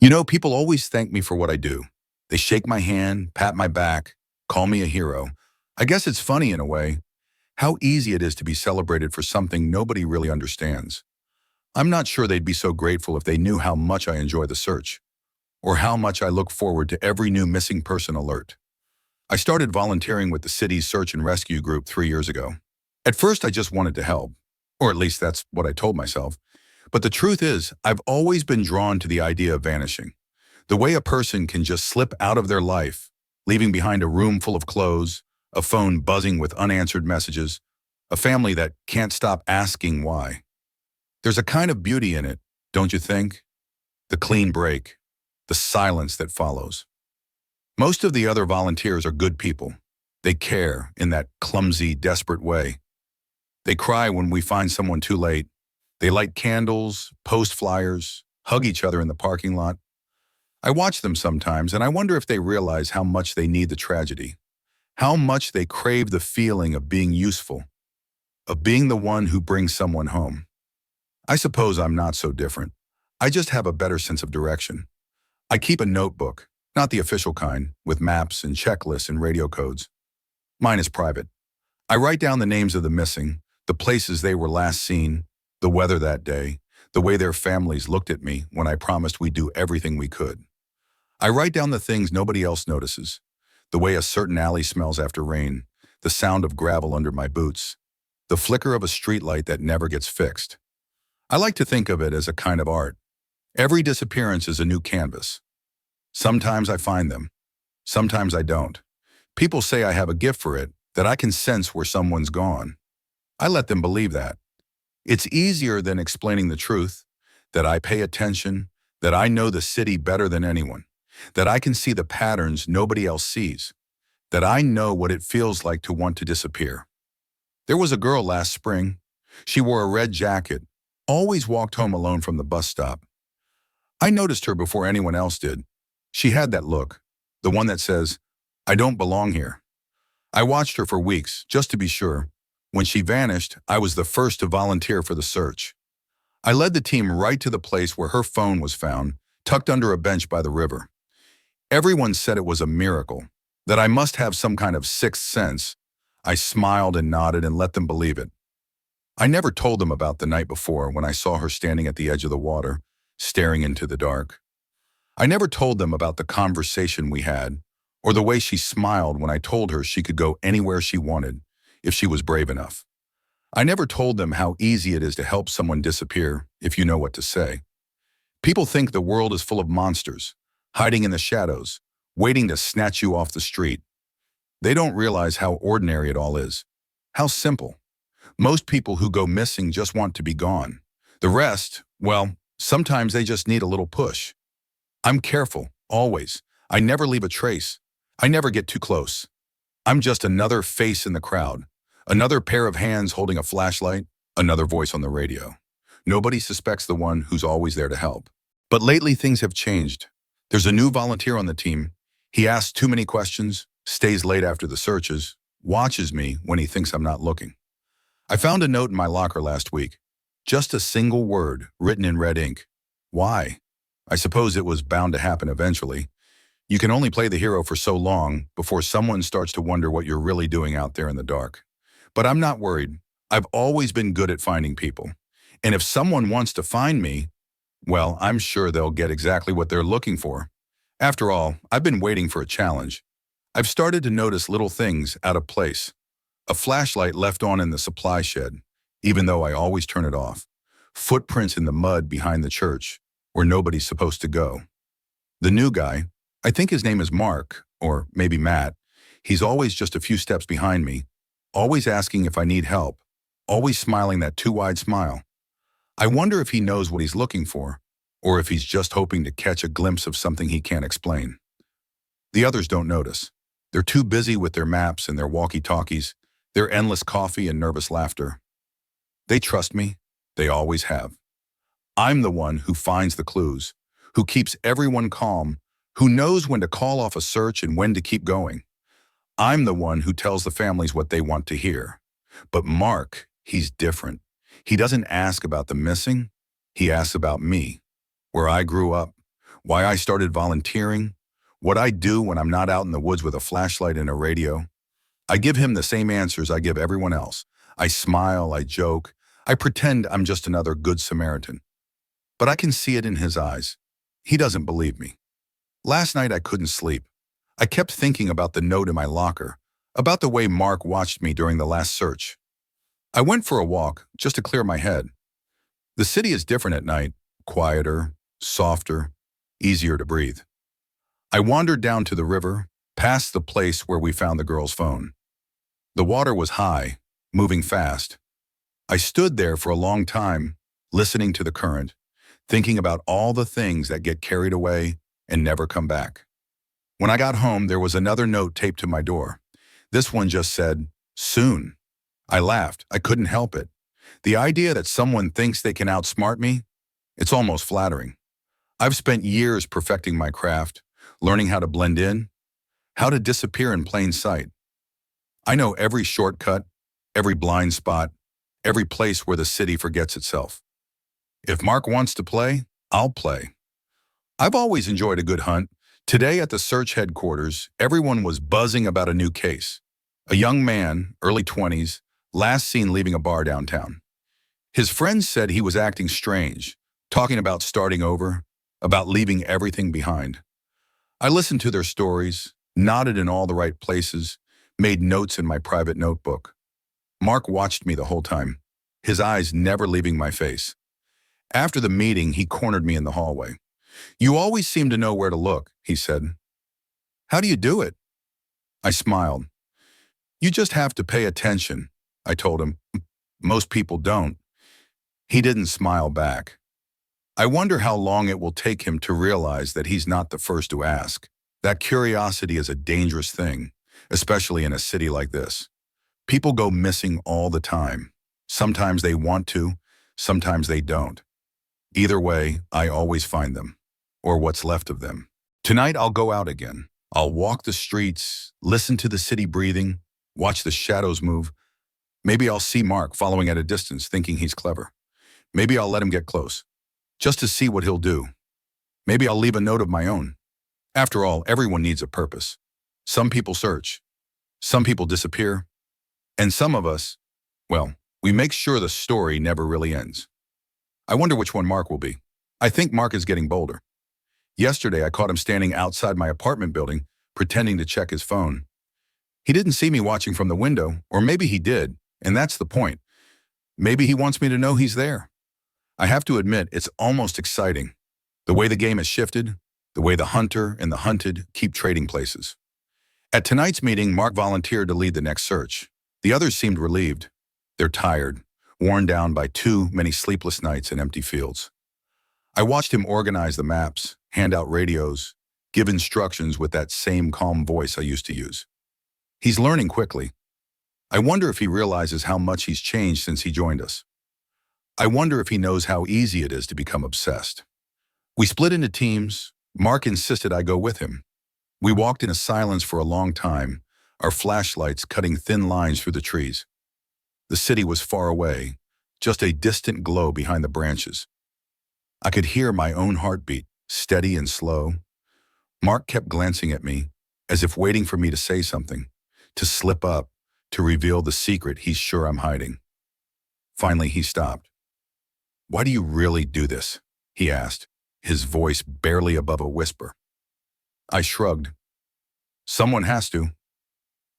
People always thank me for what I do. They shake my hand, pat my back, call me a hero. I guess it's funny in a way, how easy it is to be celebrated for something nobody really understands. I'm not sure they'd be so grateful if they knew how much I enjoy the search, or how much I look forward to every new missing person alert. I started volunteering with the city's search and rescue group 3 years ago. At first, I just wanted to help, or at least that's what I told myself. But the truth is, I've always been drawn to the idea of vanishing. The way a person can just slip out of their life, leaving behind a room full of clothes, a phone buzzing with unanswered messages, a family that can't stop asking why. There's a kind of beauty in it, don't you think? The clean break, the silence that follows. Most of the other volunteers are good people. They care in that clumsy, desperate way. They cry when we find someone too late. They light candles, post flyers, hug each other in the parking lot. I watch them sometimes, and I wonder if they realize how much they need the tragedy, how much they crave the feeling of being useful, of being the one who brings someone home. I suppose I'm not so different. I just have a better sense of direction. I keep a notebook, not the official kind, with maps and checklists and radio codes. Mine is private. I write down the names of the missing, the places they were last seen, the weather that day, the way their families looked at me when I promised we'd do everything we could. I write down the things nobody else notices, the way a certain alley smells after rain, the sound of gravel under my boots, the flicker of a streetlight that never gets fixed. I like to think of it as a kind of art. Every disappearance is a new canvas. Sometimes I find them. Sometimes I don't. People say I have a gift for it, that I can sense where someone's gone. I let them believe that. It's easier than explaining the truth, that I pay attention, that I know the city better than anyone, that I can see the patterns nobody else sees, that I know what it feels like to want to disappear. There was a girl last spring. She wore a red jacket, always walked home alone from the bus stop. I noticed her before anyone else did. She had that look, the one that says, "I don't belong here." I watched her for weeks, just to be sure. When she vanished, I was the first to volunteer for the search. I led the team right to the place where her phone was found, tucked under a bench by the river. Everyone said it was a miracle, that I must have some kind of sixth sense. I smiled and nodded and let them believe it. I never told them about the night before when I saw her standing at the edge of the water, staring into the dark. I never told them about the conversation we had, or the way she smiled when I told her she could go anywhere she wanted, if she was brave enough. I never told them how easy it is to help someone disappear if you know what to say. People think the world is full of monsters, hiding in the shadows, waiting to snatch you off the street. They don't realize how ordinary it all is, how simple. Most people who go missing just want to be gone. The rest, well, sometimes they just need a little push. I'm careful, always. I never leave a trace. I never get too close. I'm just another face in the crowd, another pair of hands holding a flashlight, another voice on the radio. Nobody suspects the one who's always there to help. But lately things have changed. There's a new volunteer on the team. He asks too many questions, stays late after the searches, watches me when he thinks I'm not looking. I found a note in my locker last week. Just a single word written in red ink. Why? I suppose it was bound to happen eventually. You can only play the hero for so long before someone starts to wonder what you're really doing out there in the dark. But I'm not worried. I've always been good at finding people. And if someone wants to find me, well, I'm sure they'll get exactly what they're looking for. After all, I've been waiting for a challenge. I've started to notice little things out of place. A flashlight left on in the supply shed, even though I always turn it off. Footprints in the mud behind the church, where nobody's supposed to go. The new guy, I think his name is Mark, or maybe Matt. He's always just a few steps behind me, always asking if I need help, always smiling that too wide smile. I wonder if he knows what he's looking for, or if he's just hoping to catch a glimpse of something he can't explain. The others don't notice. They're too busy with their maps and their walkie-talkies, their endless coffee and nervous laughter. They trust me. They always have. I'm the one who finds the clues, who keeps everyone calm, who knows when to call off a search and when to keep going. I'm the one who tells the families what they want to hear. But Mark, he's different. He doesn't ask about the missing. He asks about me, where I grew up, why I started volunteering, what I do when I'm not out in the woods with a flashlight and a radio. I give him the same answers I give everyone else. I smile, I joke, I pretend I'm just another good Samaritan. But I can see it in his eyes. He doesn't believe me. Last night I couldn't sleep. I kept thinking about the note in my locker, about the way Mark watched me during the last search. I went for a walk just to clear my head. The city is different at night, quieter, softer, easier to breathe. I wandered down to the river, past the place where we found the girl's phone. The water was high, moving fast. I stood there for a long time, listening to the current, thinking about all the things that get carried away and never come back. When I got home, there was another note taped to my door. This one just said, "Soon." I laughed. I couldn't help it. The idea that someone thinks they can outsmart me, it's almost flattering. I've spent years perfecting my craft, learning how to blend in, how to disappear in plain sight. I know every shortcut, every blind spot, every place where the city forgets itself. If Mark wants to play, I'll play. I've always enjoyed a good hunt. Today at the search headquarters, everyone was buzzing about a new case. A young man, early 20s, last seen leaving a bar downtown. His friends said he was acting strange, talking about starting over, about leaving everything behind. I listened to their stories, nodded in all the right places, made notes in my private notebook. Mark watched me the whole time, his eyes never leaving my face. After the meeting, he cornered me in the hallway. "You always seem to know where to look," he said. "How do you do it?" I smiled. "You just have to pay attention," I told him. "Most people don't." He didn't smile back. I wonder how long it will take him to realize that he's not the first to ask. That curiosity is a dangerous thing, especially in a city like this. People go missing all the time. Sometimes they want to, sometimes they don't. Either way, I always find them, or what's left of them. Tonight I'll go out again. I'll walk the streets, listen to the city breathing, watch the shadows move. Maybe I'll see Mark following at a distance, thinking he's clever. Maybe I'll let him get close, just to see what he'll do. Maybe I'll leave a note of my own. After all, everyone needs a purpose. Some people search, some people disappear, and some of us, well, we make sure the story never really ends. I wonder which one Mark will be. I think Mark is getting bolder. Yesterday, I caught him standing outside my apartment building, pretending to check his phone. He didn't see me watching from the window, or maybe he did, and that's the point. Maybe he wants me to know he's there. I have to admit, it's almost exciting. The way the game has shifted, the way the hunter and the hunted keep trading places. At tonight's meeting, Mark volunteered to lead the next search. The others seemed relieved. They're tired, worn down by too many sleepless nights and empty fields. I watched him organize the maps, hand out radios, give instructions with that same calm voice I used to use. He's learning quickly. I wonder if he realizes how much he's changed since he joined us. I wonder if he knows how easy it is to become obsessed. We split into teams. Mark insisted I go with him. We walked in a silence for a long time, our flashlights cutting thin lines through the trees. The city was far away, just a distant glow behind the branches. I could hear my own heartbeat, steady and slow. Mark kept glancing at me, as if waiting for me to say something, to slip up, to reveal the secret he's sure I'm hiding. Finally, he stopped. "Why do you really do this?" he asked, his voice barely above a whisper. I shrugged. "Someone has to."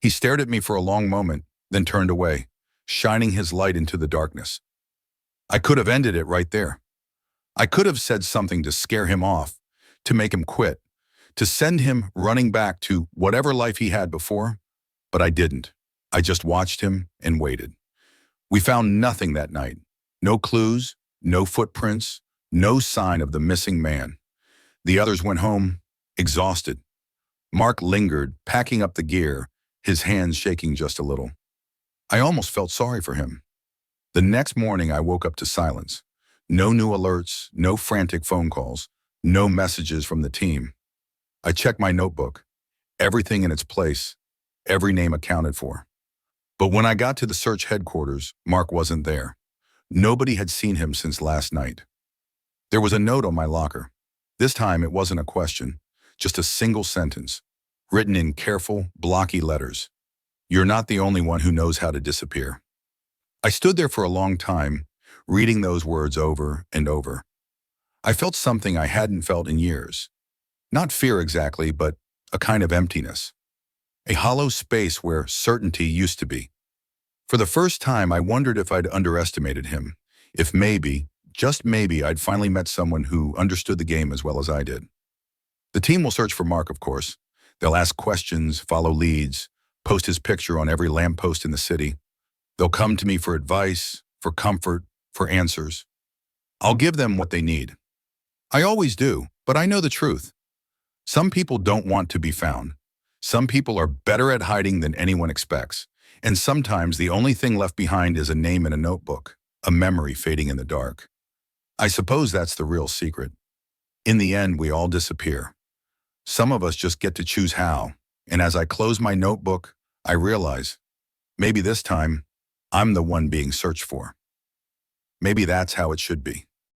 He stared at me for a long moment, then turned away, shining his light into the darkness. I could have ended it right there. I could have said something to scare him off, to make him quit, to send him running back to whatever life he had before, but I didn't. I just watched him and waited. We found nothing that night. No clues, no footprints, no sign of the missing man. The others went home, exhausted. Mark lingered, packing up the gear, his hands shaking just a little. I almost felt sorry for him. The next morning, I woke up to silence. No new alerts, no frantic phone calls, no messages from the team. I checked my notebook. Everything in its place, every name accounted for. But when I got to the search headquarters, Mark wasn't there. Nobody had seen him since last night. There was a note on my locker. This time it wasn't a question, just a single sentence, written in careful, blocky letters. You're not the only one who knows how to disappear. I stood there for a long time, reading those words over and over. I felt something I hadn't felt in years. Not fear exactly, but a kind of emptiness. A hollow space where certainty used to be. For the first time, I wondered if I'd underestimated him, if maybe, just maybe, I'd finally met someone who understood the game as well as I did. The team will search for Mark, of course. They'll ask questions, follow leads, post his picture on every lamppost in the city. They'll come to me for advice, for comfort, for answers. I'll give them what they need. I always do, but I know the truth. Some people don't want to be found. Some people are better at hiding than anyone expects. And sometimes the only thing left behind is a name in a notebook, a memory fading in the dark. I suppose that's the real secret. In the end, we all disappear. Some of us just get to choose how. And as I close my notebook, I realize, maybe this time, I'm the one being searched for. Maybe that's how it should be.